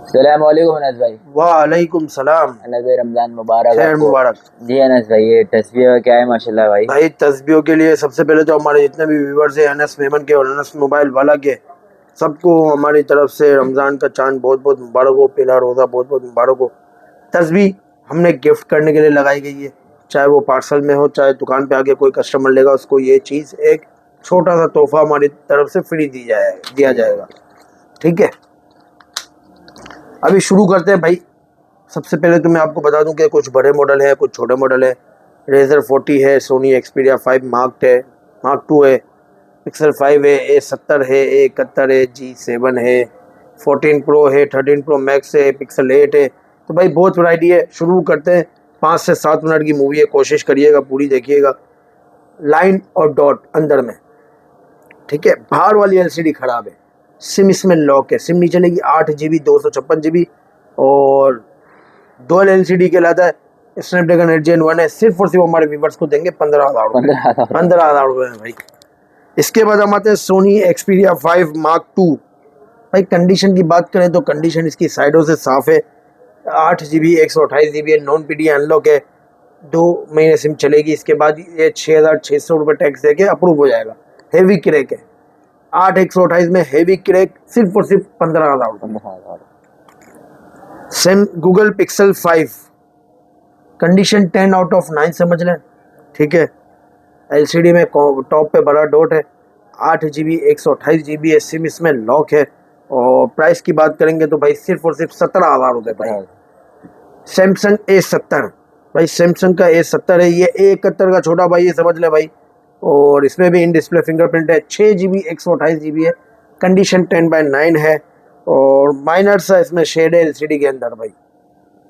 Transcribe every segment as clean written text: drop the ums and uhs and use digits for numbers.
सलामकुम अनस भाई। वालेकुम सलाम। अनस भाई रमजान मुबारक खैर आपको। मुबारक। जी अनस भाई, ये तस्वीर क्या है माशाल्लाह भाई। भाई तस्बीहों के लिए सबसे पहले तो हमारे जितने भी व्यूवर्स हैं अनस मेमन के और अनस मोबाइल वाला के, सबको हमारी तरफ से रमज़ान का चांद बहुत बहुत मुबारक हो, पहला रोज़ा बहुत बहुत मुबारक हो। तस्बीह हमने गिफ्ट करने के लिए लगाई गई है, चाहे वो पार्सल में हो, चाहे दुकान पे आके कोई कस्टमर लेगा उसको ये चीज़ एक छोटा सा तोहफा हमारी तरफ से फ्री दिया जाएगा। ठीक है, अभी शुरू करते हैं भाई। सबसे पहले तो मैं आपको बता दूं कि कुछ बड़े मॉडल है, कुछ छोटे मॉडल है। रेजर 40 है, सोनी एक्सपीरिया 5 मार्क है, मार्क 2 है, पिक्सल 5 है, A70 है, A71 है, G7 है, 14 प्रो है, 13 प्रो मैक्स है, पिक्सल 8 है। तो भाई बहुत वैरायटी है। शुरू करते हैं। 5 से 7 मिनट की मूवी है, कोशिश करिएगा पूरी देखिएगा। लाइन और डॉट अंदर में, ठीक है। बाहर वाली एलसीडी खराब है, सिम इसमें लॉक है, सिम नहीं चलेगी। 8 GB 256 GB और डुअल एलसीडी कहलाता है। स्नैपड्रैगन 8 Gen 1 है। सिर्फ और सिर्फ हमारे व्यूवर्स को देंगे 15,000 रुपये। 15,000 रुपये में भाई। इसके बाद हम आते हैं सोनी एक्सपीरिया 5 मार्क 2। भाई कंडीशन की बात करें तो कंडीशन इसकी साइडों से साफ है। 8 GB 128 GB है, नॉन पीडी अनलॉक है, 2 महीने सिम चलेगी। इसके बाद ये 6,600 रुपये टैक्स देके अप्रूव हो जाएगा। हेवी क्रैक है, 8/128 में हेवी क्रैक, सिर्फ और सिर्फ 15,000 रुपये। Same Google pixel 5, condition 10 out of 9 समझ लें, ठीक है। एलसीडी में टॉप पे बड़ा डॉट है, 8 GB 128 GB है, सिम इसमें लॉक है। और प्राइस की बात करेंगे तो भाई सिर्फ और सिर्फ 17,000 रुपये भाई। सैमसंग A70, भाई सैमसंग का A70 है, ये A71 का छोटा भाई है समझ ले भाई। और इसमें भी इन डिस्प्ले फिंगरप्रिंट है। 6 GB 128 GB है, कंडीशन 10/9 है और माइनर सा इसमें शेड है एलसीडी के अंदर भाई।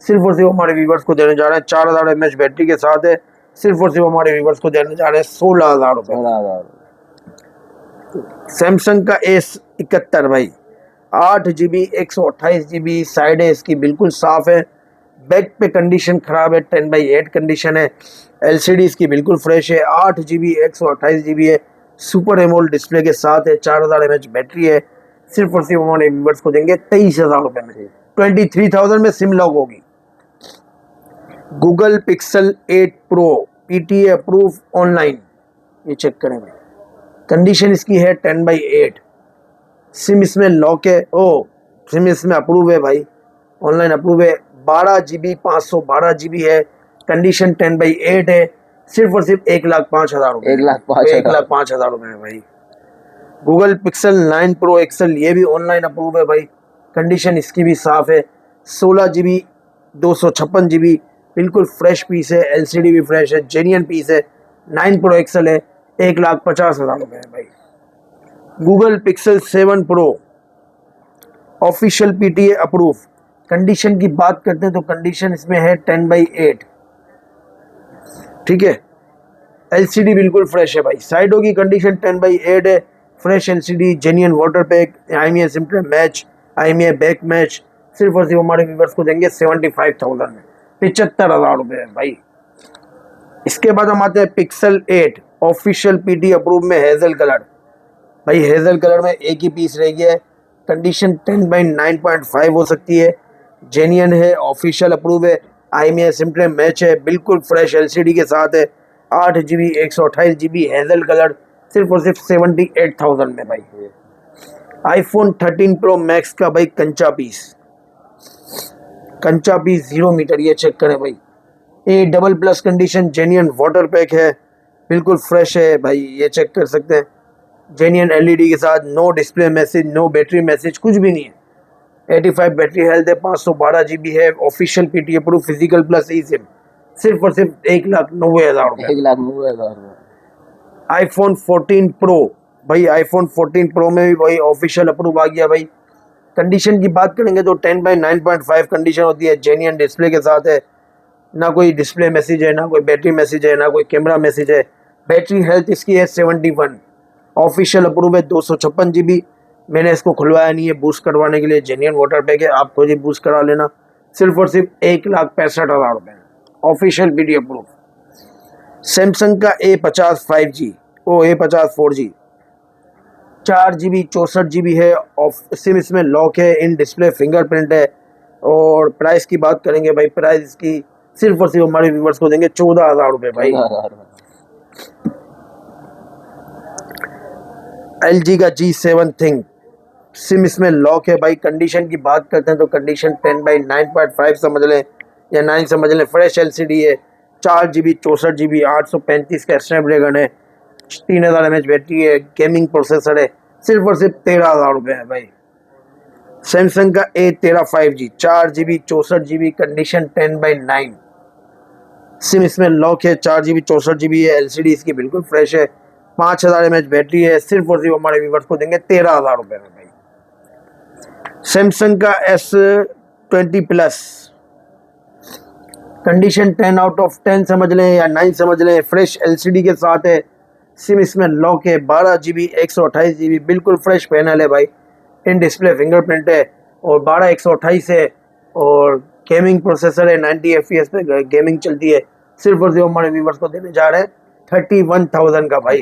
सिर्फ और सिर्फ हमारे व्यूवर्स को देने जा रहे हैं, 4000 mAh बैटरी के साथ है। सिर्फ और सिर्फ हमारे व्यूवर्स को देने जा रहे हैं 16,000 रुपये। सैमसंग का A71 भाई, 8 GB 128 GB, साइड है इसकी बिल्कुल साफ है। बैक पे कंडीशन खराब है, 10/8 कंडीशन है। एलसीडी इसकी बिल्कुल फ्रेश है, 8 GB 128 GB है, सुपर एमोलेड डिस्प्ले के साथ है, 4000 mAh बैटरी है। सिर्फ और सिर्फ हमारे व्यूवर्स को देंगे 23,000 रुपये में। 23,000 में सिम लॉक होगी। Google pixel 8 pro PTA approve online, ये चेक करें भाई। कंडीशन इसकी है 10/8, सिम इसमें लॉक है। ओ सिम इसमें अप्रूव है भाई, ऑनलाइन अप्रूव है। 12 GB 512 GB है, कंडीशन 10/8 है। सिर्फ और सिर्फ 1,05,000 रुपये। 1,05,000 रुपये में भाई। गूगल पिक्सल 9 प्रो एक्सल, ये भी ऑनलाइन अप्रूव है भाई, कंडीशन इसकी भी साफ है। 16 GB 256 GB, बिल्कुल फ्रेश पीस है, एलसीडी भी फ्रेश है, जेन्युइन पीस है। 9 प्रो एक्सल है, 1,50,000 रुपये है भाई। Google pixel 7 pro official PTA approve. Condition की बात करते हैं तो कंडीशन इसमें है 10/8, ठीक है। एलसीडी बिल्कुल फ्रेश है भाई, साइडों की कंडीशन 10/8 है, fresh LCD, genuine water pack, IMEI simple match, IMEI back match. सिर्फ और सिर्फ हमारे व्यूवर्स को देंगे 75,000 में, 75,000 रुपये भाई। इसके बाद हम आते हैं पिक्सल 8 ऑफिशियल PTA अप्रूव में हेजल कलर। भाई हेजल कलर में एक ही पीस रह गया है, कंडीशन 10/9.5 हो सकती है, जेन्युइन है, ऑफिशियल अप्रूव है, IMEI सिंपल मैच है, बिल्कुल फ्रेश एलसीडी के साथ है। 8 GB 128 GB हेजल कलर, सिर्फ और सिर्फ 78,000 में भाई। iPhone 13 प्रो मैक्स का भाई कंचा पीस 0 मीटर, ये चेक करें भाई। ये AA+ condition, genuine water pack है, बिल्कुल फ्रेश है भाई, ये चेक कर सकते हैं। जेन्युइन LED के साथ, no display message, no battery message, कुछ भी नहीं है। 85 बैटरी हेल्थ है, 512 GB है, official PTA approve, physical plus eSIM. सिर्फ और सिर्फ 1,90,000 रुपये। 1,90,000 रुपये। iPhone 14 प्रो भाई, iPhone 14 प्रो में भी भाई ऑफिशियल अप्रूव आ गया भाई। कंडीशन की बात करेंगे तो 10/9.5 कंडीशन होती है, जेन्युइन डिस्प्ले के साथ है, ना कोई डिस्प्ले मैसेज है, ना कोई बैटरी मैसेज है, ना कोई कैमरा मैसेज है। बैटरी हेल्थ इसकी है 71, ऑफिशियल अप्रूव है, 256 GB। मैंने इसको खुलवाया नहीं है, बूस्ट करवाने के लिए जेन्युइन वाटर पैक है, आप खुद ही बूस्ट करा लेना। सिर्फ और सिर्फ 1,65,000 रुपये, ऑफिशियल PTA अप्रूव। सैमसंग का A50 5G, A50 4G, 4 GB 64 GB है, सिम इसमें लॉक है, इन डिस्प्ले फिंगरप्रिंट है, और प्राइस की बात करेंगे भाई, प्राइस इसकी सिर्फ और सिर्फ हमारे व्यूवर्स को देंगे 14,000 रुपये भाई। 14,000 में। LG का G7 थिंग, सिम इसमें लॉक है भाई। कंडीशन की बात करते हैं तो कंडीशन 10/9.5 समझ लें या 9 समझ लें। फ्रेश LCD है, 4GB 64GB 835 का स्नैपड्रैगन है, 3000 mAh बैटरी है, गेमिंग प्रोसेसर है। सिर्फ और सिर्फ 13,000 रुपये है भाई। सैमसंग का A13 5G 4GB 64GB, condition 10/9, SIM इसमें लॉक है, 4GB 64GB है, LCD इसकी बिल्कुल फ्रेश है, 5000 mAh बैटरी है। सिर्फ और सिर्फ हमारे व्यूवर्स को देंगे 13,000 रुपये में भाई। सैमसंग का S20 प्लस, कंडीशन 10/10 समझ लें या 9 समझ लें। फ्रेश LCD के साथ है, सिम इसमें लॉक है, 12GB 128GB, बिल्कुल फ्रेश पैनल है भाई। इन डिस्प्ले फिंगरप्रिंट है और 12 128 है और गेमिंग प्रोसेसर है, 90 FPS पे गेमिंग चलती है। सिर्फ और सिर्फ हमारे व्यूवर्स को देने जा रहे हैं 31,000 का भाई।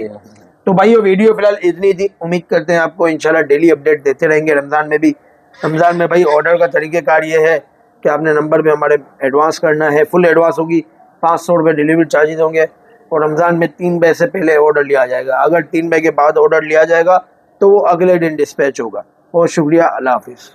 तो भाई ये वीडियो फिलहाल इतनी थी, उम्मीद करते हैं आपको इंशाल्लाह डेली अपडेट देते रहेंगे रमज़ान में भी। रमज़ान में भाई ऑर्डर का तरीक़ेकार ये है कि आपने नंबर पे हमारे एडवांस करना है, फुल एडवांस होगी, 500 रुपये डिलीवरी चार्जेस होंगे और रमज़ान में 3 बजे से पहले ऑर्डर लिया जाएगा। अगर 3 बजे के बाद ऑर्डर लिया जाएगा तो वो अगले दिन डिस्पैच होगा। बहुत शुक्रिया, अल्लाह हाफिज़।